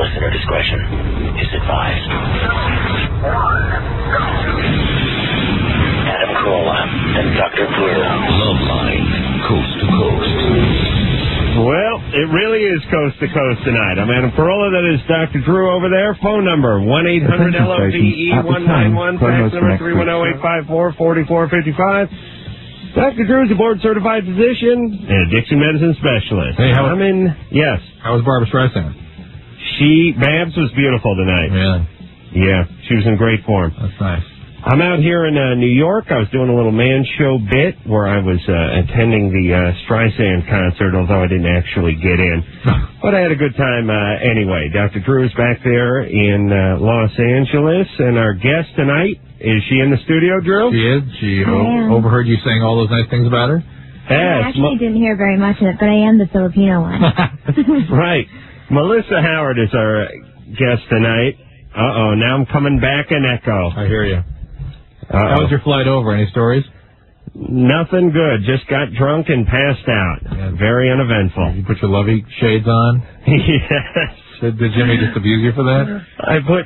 Listener discretion is advised. Adam Carolla and Dr. Drew. Loveline, coast to coast. Well, it really is coast to coast tonight. I'm Adam Carolla. That is Dr. Drew over there. Phone number 1-800-LOVE-191. Fax number 310-854-4455. Dr. Drew is a board-certified physician and a Dixie medicine specialist. Hey, yes. How was Barbara Streisand? Babs was beautiful tonight. Yeah. Yeah, she was in great form. That's nice. I'm out here in New York. I was doing a little man show bit where I was attending the Streisand concert, although I didn't actually get in. But I had a good time anyway. Dr. Drew is back there in Los Angeles, and our guest tonight, is she in the studio, Drew? She is. She overheard you saying all those nice things about her? I actually didn't hear very much of it, but I am the Filipino one. Right. Melissa Howard is our guest tonight. Uh-oh, now I'm coming back an echo. I hear you. How was your flight over? Any stories? Nothing good. Just got drunk and passed out. Yeah. Very uneventful. You put your lovey shades on? Yes. Did Jimmy just abuse you for that?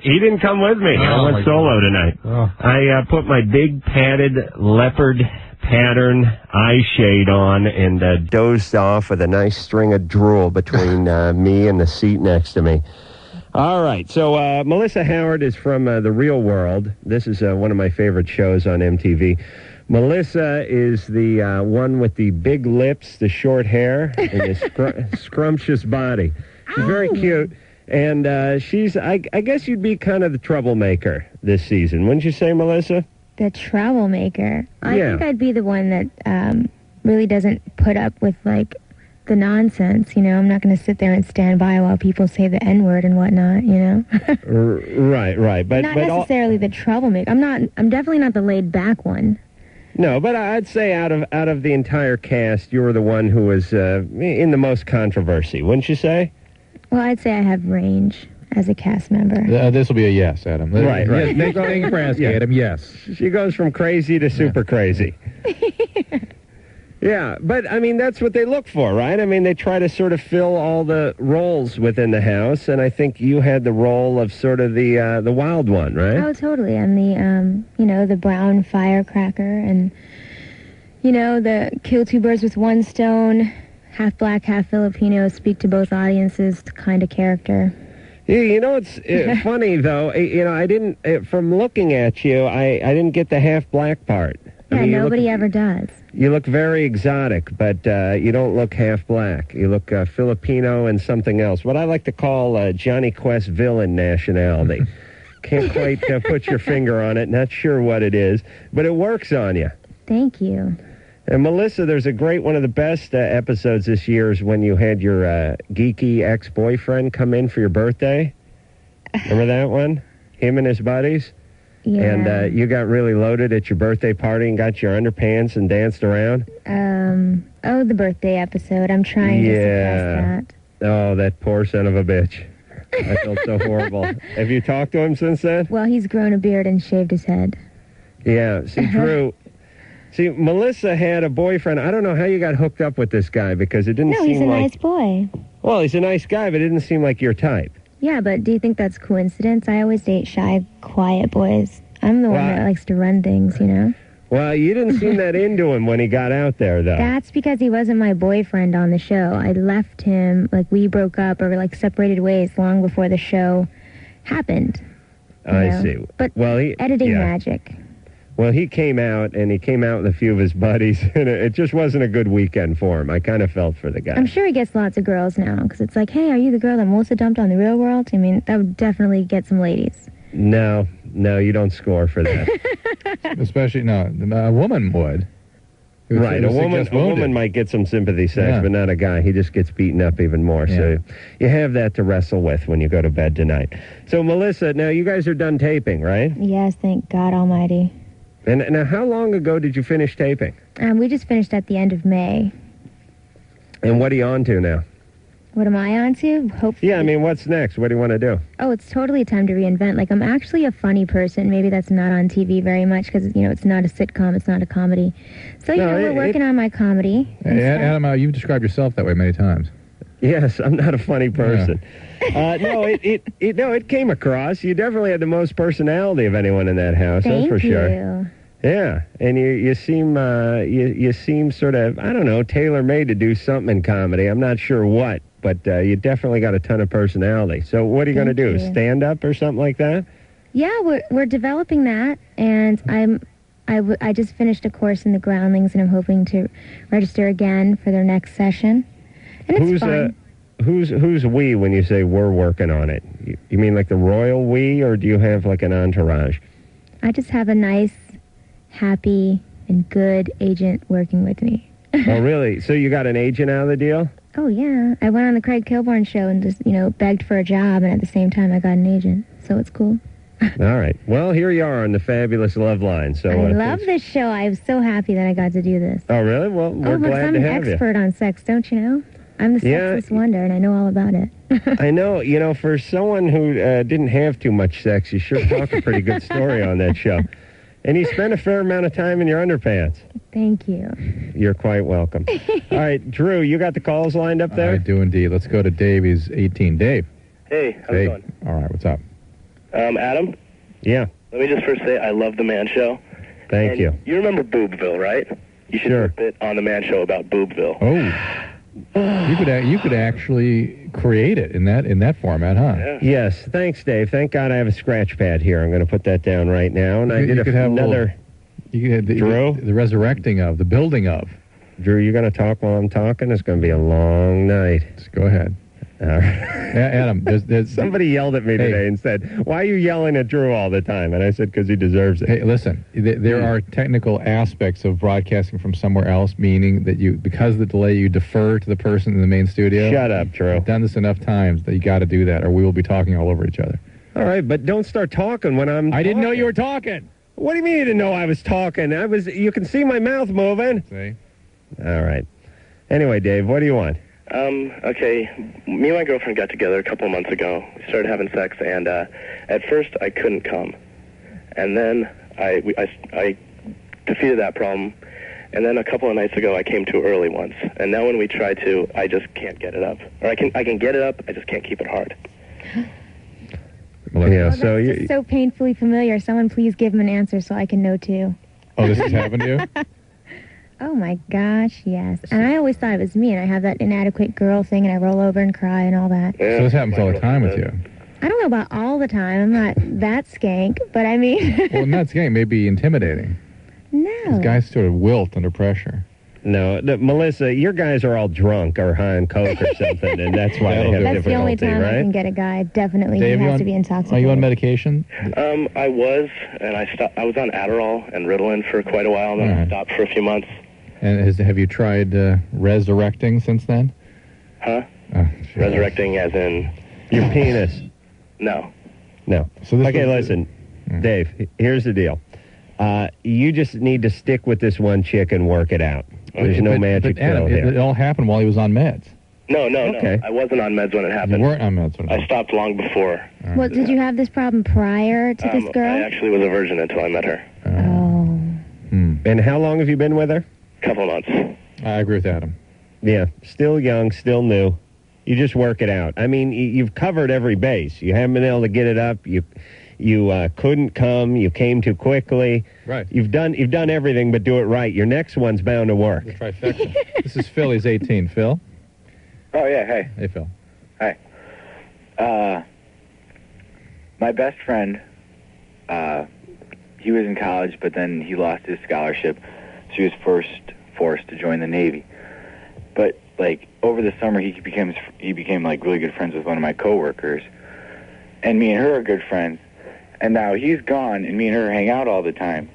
He didn't come with me. I went solo tonight. Oh. I put my big padded leopard pattern eye shade on and dozed off with a nice string of drool between me and the seat next to me. All right, so Melissa Howard is from The Real World. This is one of my favorite shows on MTV. Melissa is the one with the big lips, the short hair, and the scrumptious body. She's very cute, and she's, I guess you'd be kind of the troublemaker this season, wouldn't you say, Melissa? The troublemaker? I think I'd be the one that really doesn't put up with, like, the nonsense, you know. I'm not going to sit there and stand by while people say the N-word and whatnot, you know. Right. But not necessarily the troublemaker. I'm definitely not the laid-back one. No, but I'd say out of the entire cast, you were the one who was in the most controversy, wouldn't you say? Well, I'd say I have range as a cast member. This will be a yes, Adam. Right. Thank you for asking, Adam. Yes. She goes from crazy to super crazy. Yeah, but, I mean, that's what they look for, right? I mean, they try to sort of fill all the roles within the house, and I think you had the role of sort of the wild one, right? Oh, totally. I'm the, the brown firecracker, and, the kill two birds with one stone, half black, half Filipino, speak to both audiences kind of character. Yeah, it's funny, though. I didn't, from looking at you, I didn't get the half black part. Yeah, I mean, nobody ever does. You look very exotic, but you don't look half black. You look Filipino and something else. What I like to call Johnny Quest villain nationality. Can't quite put your finger on it. Not sure what it is, but it works on you. Thank you. And Melissa, there's a great one of the best episodes this year is when you had your geeky ex-boyfriend come in for your birthday. Remember that one? Him and his buddies? Yeah. And you got really loaded at your birthday party and got your underpants and danced around? The birthday episode. I'm trying to suppress that. Oh, that poor son of a bitch. I felt so horrible. Have you talked to him since then? Well, he's grown a beard and shaved his head. Yeah. See, Drew... Melissa had a boyfriend. I don't know how you got hooked up with this guy because it didn't seem like... No, he's a nice boy. Well, he's a nice guy, but it didn't seem like your type. Yeah, but do you think that's coincidence? I always date shy, quiet boys. I'm the one that likes to run things, you know? Well, you didn't seem that into him when he got out there, though. That's because he wasn't my boyfriend on the show. I left him, we broke up or, separated ways long before the show happened. I see. But editing magic. Well, he came out, and he came out with a few of his buddies, and it just wasn't a good weekend for him. I kind of felt for the guy. I'm sure he gets lots of girls now, because it's like, hey, are you the girl that Melissa dumped on The Real World? I mean, that would definitely get some ladies. No, you don't score for that. Especially, a woman would. Right, a woman might get some sympathy sex, but not a guy. He just gets beaten up even more. Yeah. So you have that to wrestle with when you go to bed tonight. So, Melissa, now you guys are done taping, right? Yes, thank God Almighty. And now, how long ago did you finish taping? We just finished at the end of May. And what are you on to now? What am I on to? Hopefully. Yeah, I mean, what's next? What do you want to do? Oh, it's totally time to reinvent. I'm actually a funny person. Maybe that's not on TV very much because, it's not a sitcom. It's not a comedy. So, we're working on my comedy. Adam, you've described yourself that way many times. Yes, I'm not a funny person. No, it came across. You definitely had the most personality of anyone in that house. Thank that's for you. sure. Yeah, and you seem you seem sort of, I don't know, tailor-made to do something in comedy. I'm not sure what, but you definitely got a ton of personality. So what are you going to do? you. Stand up or something like that? Yeah, we're developing that, and I just finished a course in the Groundlings, and I'm hoping to register again for their next session. And it's fun. Who's we when you say we're working on it? You mean like the royal we, or do you have like an entourage? I just have a nice, happy, and good agent working with me. Oh, really? So you got an agent out of the deal? Oh, yeah. I went on the Craig Kilborn show and just, begged for a job, and at the same time I got an agent. So it's cool. All right. Well, here you are on the fabulous Loveline. So I love this show. I'm so happy that I got to do this. Oh, really? Well, we're glad to have you. I'm an expert on sex, don't you know? I'm the sexist wonder, and I know all about it. I know. For someone who didn't have too much sex, you sure talk a pretty good story on that show. And you spent a fair amount of time in your underpants. Thank you. You're quite welcome. All right, Drew, you got the calls lined up there? I do indeed. Let's go to Dave. He's 18. Dave. Hey, how's it going? All right, what's up? Adam? Yeah. Let me just first say I love The Man Show. Thank you. You remember Boobville, right? You should do a bit on The Man Show about Boobville. Oh. You could actually create it in that format, huh? Yeah. Yes. Thanks, Dave. Thank God I have a scratch pad here. I'm going to put that down right now. And I did another... You could have Drew? The resurrecting of, the building of. Drew, you going to talk while I'm talking? It's going to be a long night. Just go ahead. All right. Adam, there's somebody yelled at me today and said, "Why are you yelling at Drew all the time?" And I said, "Because he deserves it." Hey, listen, there are technical aspects of broadcasting from somewhere else, meaning that because of the delay, you defer to the person in the main studio. Shut up, Drew. I've done this enough times that you got to do that, or we will be talking all over each other. All right, but don't start talking when I'm I didn't know you were talking. What do you mean you didn't know I was talking? You can see my mouth moving. See? All right. Anyway, Dave, what do you want? Okay, me and my girlfriend got together a couple of months ago. We started having sex, and at first I couldn't come. And then I defeated that problem. And then a couple of nights ago I came too early once. And now when we try to, I just can't get it up. Or I can get it up, I just can't keep it hard. Yeah, so that's just so painfully familiar. Someone please give him an answer so I can know too. Oh, this has happened to you? Oh my gosh, yes. And I always thought it was me, and I have that inadequate girl thing, and I roll over and cry and all that. Yeah, so this happens all the time with you. I don't know about all the time. I'm not that skank, but I mean... Well, not skank, maybe intimidating. No. These guys sort of wilt under pressure. No, Melissa, your guys are all drunk or high on coke or something, and that's why they have difficulty, That's the only time right? I can get a guy. Definitely, Dave, he has to be intoxicated. Are you on medication? I was, and I stopped. I was on Adderall and Ritalin for quite a while, then I stopped for a few months. And have you tried resurrecting since then? Huh? Oh, Resurrecting as in... Your penis. No. No. So listen, Dave, here's the deal. You just need to stick with this one chick and work it out. There's no magic pill here. It all happened while he was on meds. No. Okay. I wasn't on meds when it happened. You weren't on meds when it happened. I stopped long before. Well, did you have this problem prior to this girl? I actually was a virgin until I met her. And how long have you been with her? Couple months. I agree with Adam. Yeah, still young, still new. You just work it out. I mean, you've covered every base. You haven't been able to get it up. You couldn't come. You came too quickly. Right. You've done everything but do it right. Your next one's bound to work. The trifecta. This is Phil. He's 18. Phil? Oh, yeah. Hey. Hey, Phil. Hi. My best friend, he was in college, but then he lost his scholarship, so he was forced to join the Navy. But, like, over the summer, he became like, really good friends with one of my coworkers. And me and her are good friends. And now he's gone, and me and her hang out all the time.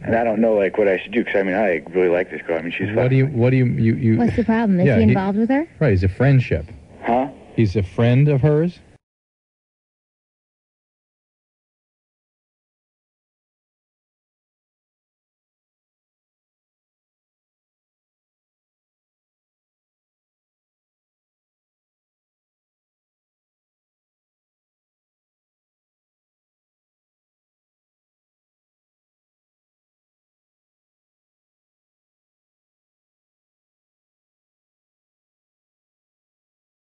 And I don't know, like, what I should do, because, I mean, I really like this girl. I mean, she's What do you... What's the problem? Is he involved with her? Right, he's a friendship. Huh? He's a friend of hers?